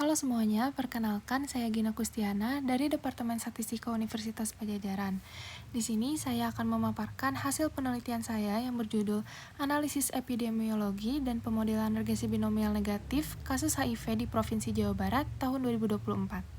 Halo semuanya, perkenalkan saya Gina Kustiana dari Departemen Statistika Universitas Padjadjaran. Di sini saya akan memaparkan hasil penelitian saya yang berjudul Analisis Epidemiologi dan Pemodelan Regresi Binomial Negatif Kasus HIV di Provinsi Jawa Barat tahun 2024.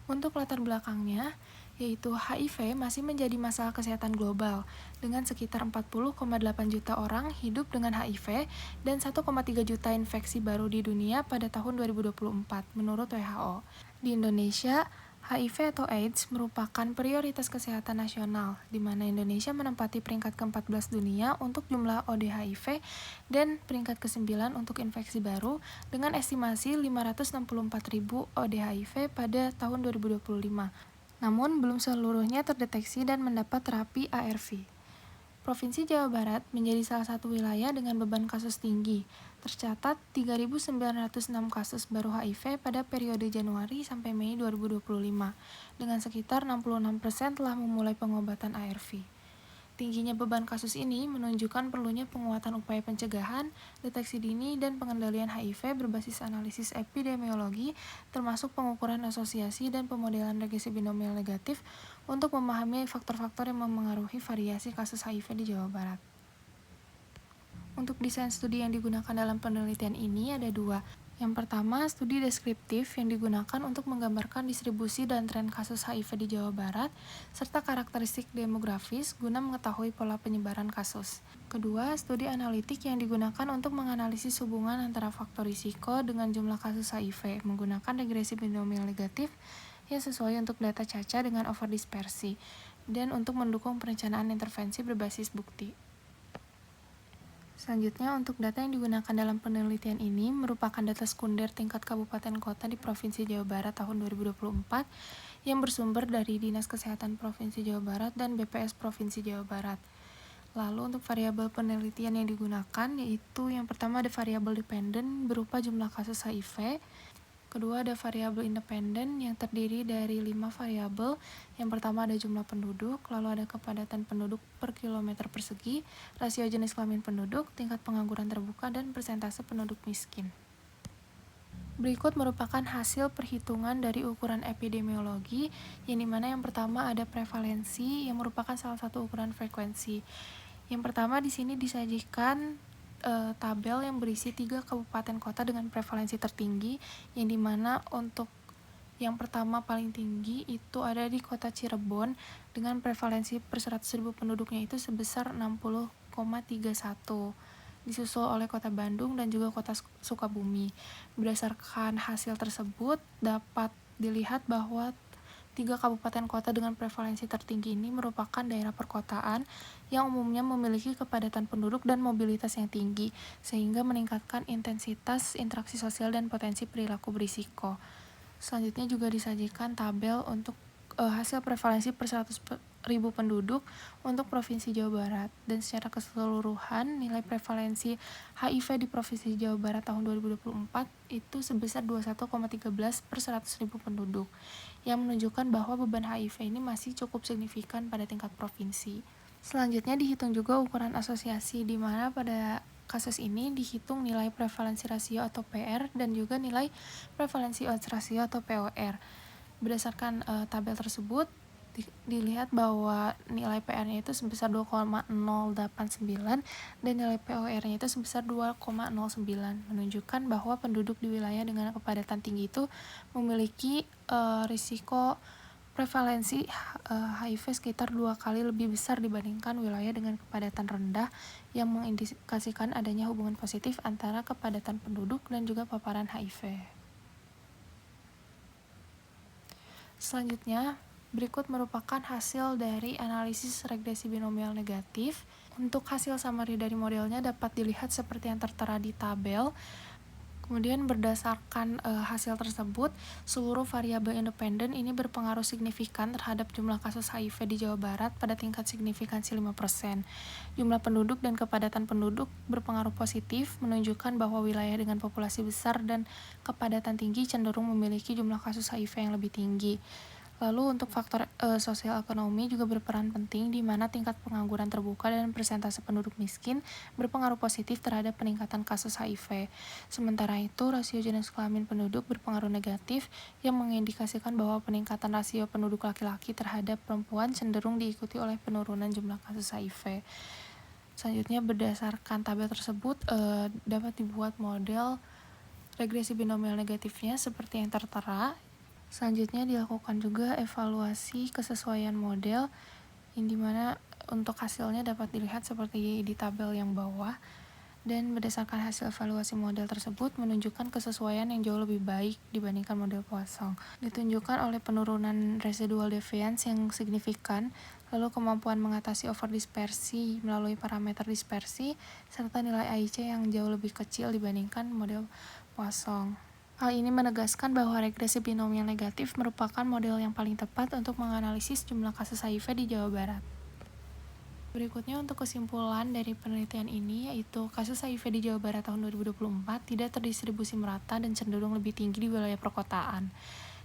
Untuk latar belakangnya, yaitu HIV masih menjadi masalah kesehatan global, dengan sekitar 40,8 juta orang hidup dengan HIV dan 1,3 juta infeksi baru di dunia pada tahun 2024, menurut WHO. Di Indonesia, HIV atau AIDS merupakan prioritas kesehatan nasional, di mana Indonesia menempati peringkat ke-14 dunia untuk jumlah ODHIV dan peringkat ke-9 untuk infeksi baru dengan estimasi 564.000 ODHIV pada tahun 2025. Namun, belum seluruhnya terdeteksi dan mendapat terapi ARV. Provinsi Jawa Barat menjadi salah satu wilayah dengan beban kasus tinggi. Tercatat 3.906 kasus baru HIV pada periode Januari sampai Mei 2025, dengan sekitar 66% telah memulai pengobatan ARV. Tingginya beban kasus ini menunjukkan perlunya penguatan upaya pencegahan, deteksi dini, dan pengendalian HIV berbasis analisis epidemiologi, termasuk pengukuran asosiasi dan pemodelan regresi binomial negatif untuk memahami faktor-faktor yang memengaruhi variasi kasus HIV di Jawa Barat. Untuk desain studi yang digunakan dalam penelitian ini ada dua. Yang pertama, studi deskriptif yang digunakan untuk menggambarkan distribusi dan tren kasus HIV di Jawa Barat, serta karakteristik demografis guna mengetahui pola penyebaran kasus. Kedua, studi analitik yang digunakan untuk menganalisis hubungan antara faktor risiko dengan jumlah kasus HIV menggunakan regresi binomial negatif yang sesuai untuk data caca dengan overdispersi, dan untuk mendukung perencanaan intervensi berbasis bukti. Selanjutnya, untuk data yang digunakan dalam penelitian ini merupakan data sekunder tingkat kabupaten kota di Provinsi Jawa Barat tahun 2024 yang bersumber dari Dinas Kesehatan Provinsi Jawa Barat dan BPS Provinsi Jawa Barat. Lalu untuk variabel penelitian yang digunakan yaitu yang pertama ada variabel dependen berupa jumlah kasus HIV. Kedua, ada variabel independen yang terdiri dari 5 variabel. Yang pertama ada jumlah penduduk, lalu ada kepadatan penduduk per kilometer persegi, rasio jenis kelamin penduduk, tingkat pengangguran terbuka, dan persentase penduduk miskin. Berikut merupakan hasil perhitungan dari ukuran epidemiologi, yang dimana yang pertama ada prevalensi, yang merupakan salah satu ukuran frekuensi. Yang pertama di sini disajikan tabel yang berisi 3 kabupaten kota dengan prevalensi tertinggi, yang dimana untuk yang pertama paling tinggi itu ada di kota Cirebon dengan prevalensi per 100.000 penduduknya itu sebesar 60,31, disusul oleh kota Bandung dan juga kota Sukabumi. Berdasarkan hasil tersebut dapat dilihat bahwa 3 kabupaten kota dengan prevalensi tertinggi ini merupakan daerah perkotaan yang umumnya memiliki kepadatan penduduk dan mobilitas yang tinggi, sehingga meningkatkan intensitas interaksi sosial dan potensi perilaku berisiko. Selanjutnya juga disajikan tabel untuk hasil prevalensi per 100.000 penduduk untuk Provinsi Jawa Barat, dan secara keseluruhan nilai prevalensi HIV di Provinsi Jawa Barat tahun 2024 itu sebesar 21,13 per 100.000 penduduk, yang menunjukkan bahwa beban HIV ini masih cukup signifikan pada tingkat provinsi. Selanjutnya dihitung juga ukuran asosiasi, di mana pada kasus ini dihitung nilai prevalensi rasio atau PR dan juga nilai prevalensi odds rasio atau POR. Berdasarkan tabel tersebut dilihat bahwa nilai PR-nya itu sebesar 2,089 dan nilai POR-nya itu sebesar 2,09, menunjukkan bahwa penduduk di wilayah dengan kepadatan tinggi itu memiliki risiko prevalensi HIV sekitar 2 kali lebih besar dibandingkan wilayah dengan kepadatan rendah, yang mengindikasikan adanya hubungan positif antara kepadatan penduduk dan juga paparan HIV. Selanjutnya, berikut merupakan hasil dari analisis regresi binomial negatif. Untuk hasil summary dari modelnya dapat dilihat seperti yang tertera di tabel. Kemudian berdasarkan hasil tersebut, seluruh variabel independen ini berpengaruh signifikan terhadap jumlah kasus HIV di Jawa Barat pada tingkat signifikansi 5%. Jumlah penduduk dan kepadatan penduduk berpengaruh positif, menunjukkan bahwa wilayah dengan populasi besar dan kepadatan tinggi cenderung memiliki jumlah kasus HIV yang lebih tinggi. Lalu untuk faktor sosial ekonomi juga berperan penting, di mana tingkat pengangguran terbuka dan persentase penduduk miskin berpengaruh positif terhadap peningkatan kasus HIV. Sementara itu, rasio jenis kelamin penduduk berpengaruh negatif, yang mengindikasikan bahwa peningkatan rasio penduduk laki-laki terhadap perempuan cenderung diikuti oleh penurunan jumlah kasus HIV. Selanjutnya, berdasarkan tabel tersebut, dapat dibuat model regresi binomial negatifnya seperti yang tertera. Selanjutnya dilakukan juga evaluasi kesesuaian model, yang dimana untuk hasilnya dapat dilihat seperti di tabel yang bawah. Dan berdasarkan hasil evaluasi model tersebut menunjukkan kesesuaian yang jauh lebih baik dibandingkan model Poisson. Ditunjukkan oleh penurunan residual deviance yang signifikan, lalu kemampuan mengatasi overdispersi melalui parameter dispersi, serta nilai AIC yang jauh lebih kecil dibandingkan model Poisson. Hal ini menegaskan bahwa regresi binomial negatif merupakan model yang paling tepat untuk menganalisis jumlah kasus HIV di Jawa Barat. Berikutnya untuk kesimpulan dari penelitian ini, yaitu kasus HIV di Jawa Barat tahun 2024 tidak terdistribusi merata dan cenderung lebih tinggi di wilayah perkotaan.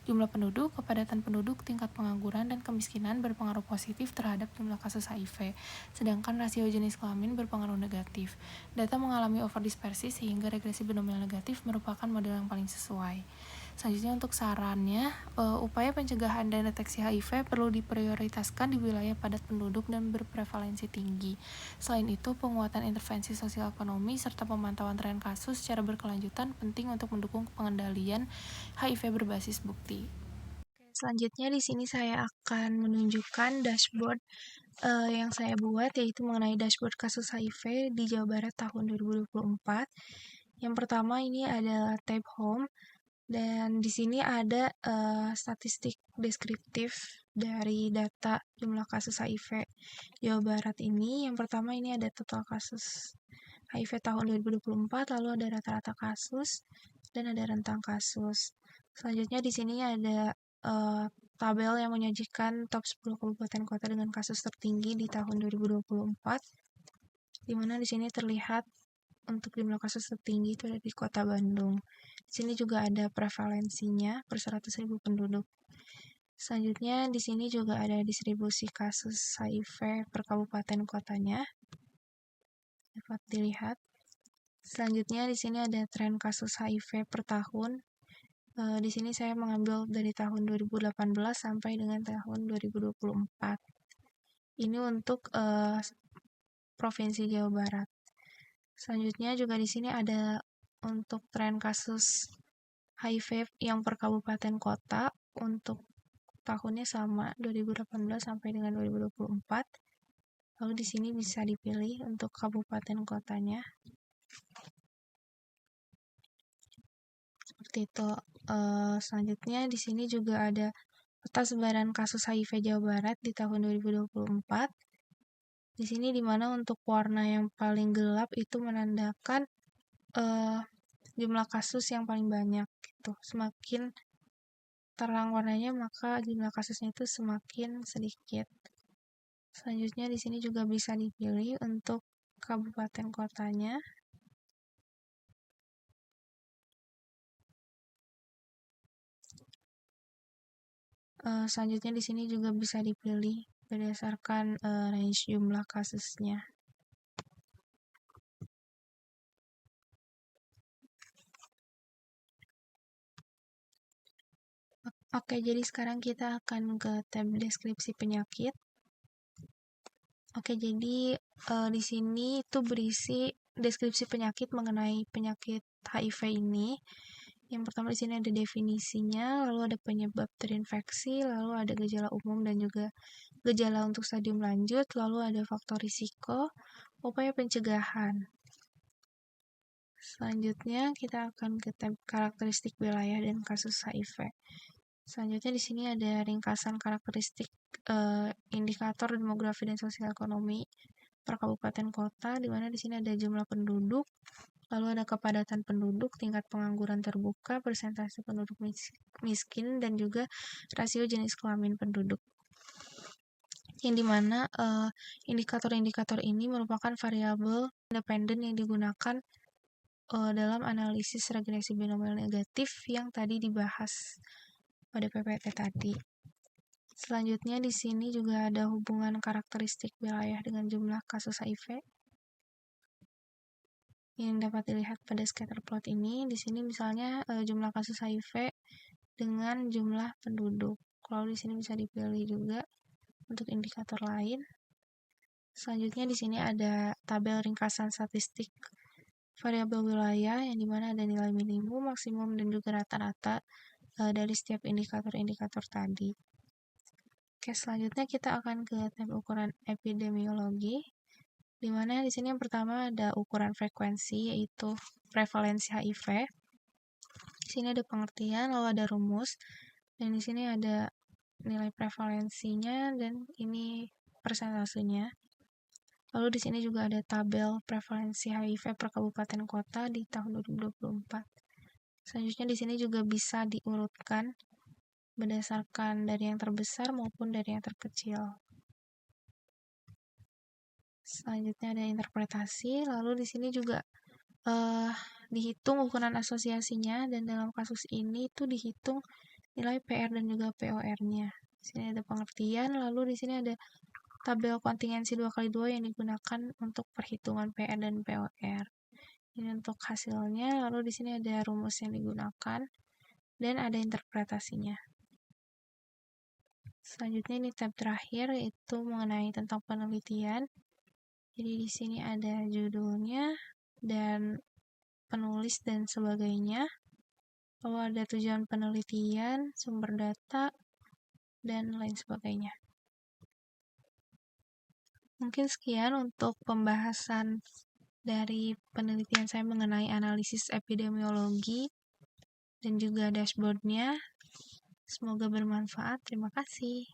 Jumlah penduduk, kepadatan penduduk, tingkat pengangguran, dan kemiskinan berpengaruh positif terhadap jumlah kasus HIV, sedangkan rasio jenis kelamin berpengaruh negatif. Data mengalami overdispersi sehingga regresi binomial negatif merupakan model yang paling sesuai. Selanjutnya untuk sarannya, upaya pencegahan dan deteksi HIV perlu diprioritaskan di wilayah padat penduduk dan berprevalensi tinggi. Selain itu, penguatan intervensi sosial ekonomi serta pemantauan tren kasus secara berkelanjutan penting untuk mendukung pengendalian HIV berbasis bukti. Selanjutnya di sini saya akan menunjukkan dashboard yang saya buat, yaitu mengenai dashboard kasus HIV di Jawa Barat tahun 2024. Yang pertama ini adalah tab home. Dan di sini ada statistik deskriptif dari data jumlah kasus HIV Jawa Barat ini. Yang pertama ini ada total kasus HIV tahun 2024, lalu ada rata-rata kasus, dan ada rentang kasus. Selanjutnya di sini ada tabel yang menyajikan top 10 kabupaten kota dengan kasus tertinggi di tahun 2024, di mana di sini terlihat untuk jumlah kasus tertinggi itu ada di Kota Bandung. Di sini juga ada prevalensinya per 100.000 penduduk. Selanjutnya di sini juga ada distribusi kasus HIV per kabupaten kotanya. Dapat dilihat. Selanjutnya di sini ada tren kasus HIV per tahun. Di sini saya mengambil dari tahun 2018 sampai dengan tahun 2024. Ini untuk Provinsi Jawa Barat. Selanjutnya juga di sini ada untuk tren kasus HIV yang per kabupaten kota untuk tahunnya sama 2018 sampai dengan 2024. Lalu di sini bisa dipilih untuk kabupaten kotanya. Seperti itu. Selanjutnya di sini juga ada peta sebaran kasus HIV Jawa Barat di tahun 2024. Di sini dimana untuk warna yang paling gelap itu menandakan jumlah kasus yang paling banyak gitu. Semakin terang warnanya maka jumlah kasusnya itu semakin sedikit. Selanjutnya di sini juga bisa dipilih untuk kabupaten kotanya. Selanjutnya di sini juga bisa dipilih berdasarkan range jumlah kasusnya. Oke, jadi sekarang kita akan ke tab deskripsi penyakit. Oke, jadi di sini itu berisi deskripsi penyakit mengenai penyakit HIV ini. Yang pertama di sini ada definisinya, lalu ada penyebab terinfeksi, lalu ada gejala umum dan juga gejala untuk stadium lanjut, lalu ada faktor risiko, upaya pencegahan. Selanjutnya kita akan ke tab karakteristik wilayah dan kasus HIV. Selanjutnya di sini ada ringkasan karakteristik indikator demografi dan sosial ekonomi per kabupaten kota, di mana di sini ada jumlah penduduk, lalu ada kepadatan penduduk, tingkat pengangguran terbuka, persentase penduduk miskin, dan juga rasio jenis kelamin penduduk. Yang dimana indikator-indikator ini merupakan variabel independen yang digunakan dalam analisis regresi binomial negatif yang tadi dibahas pada PPT tadi. Selanjutnya di sini juga ada hubungan karakteristik wilayah dengan jumlah kasus HIV yang dapat dilihat pada scatter plot ini. Di sini misalnya jumlah kasus HIV dengan jumlah penduduk. Kalau di sini bisa dipilih juga untuk indikator lain. Selanjutnya di sini ada tabel ringkasan statistik variabel wilayah yang dimana ada nilai minimum, maksimum, dan juga rata-rata dari setiap indikator-indikator tadi. Oke, selanjutnya kita akan ke tab ukuran epidemiologi, di mana di sini yang pertama ada ukuran frekuensi, yaitu prevalensi HIV. Di sini ada pengertian, lalu ada rumus, dan di sini ada nilai prevalensinya dan ini persentasenya. Lalu di sini juga ada tabel prevalensi HIV per kabupaten kota di tahun 2024. Selanjutnya di sini juga bisa diurutkan berdasarkan dari yang terbesar maupun dari yang terkecil. Selanjutnya ada interpretasi, lalu di sini juga dihitung ukuran asosiasinya, dan dalam kasus ini itu dihitung nilai PR dan juga POR-nya. Di sini ada pengertian, lalu di sini ada tabel kontingensi 2x2 yang digunakan untuk perhitungan PR dan POR. Ini untuk hasilnya, lalu di sini ada rumus yang digunakan dan ada interpretasinya. Selanjutnya ini tab terakhir, yaitu mengenai tentang penelitian. Jadi di sini ada judulnya dan penulis dan sebagainya. Lalu ada tujuan penelitian, sumber data, dan lain sebagainya. Mungkin sekian untuk pembahasan dari penelitian saya mengenai analisis epidemiologi dan juga dashboardnya. Semoga bermanfaat. Terima kasih.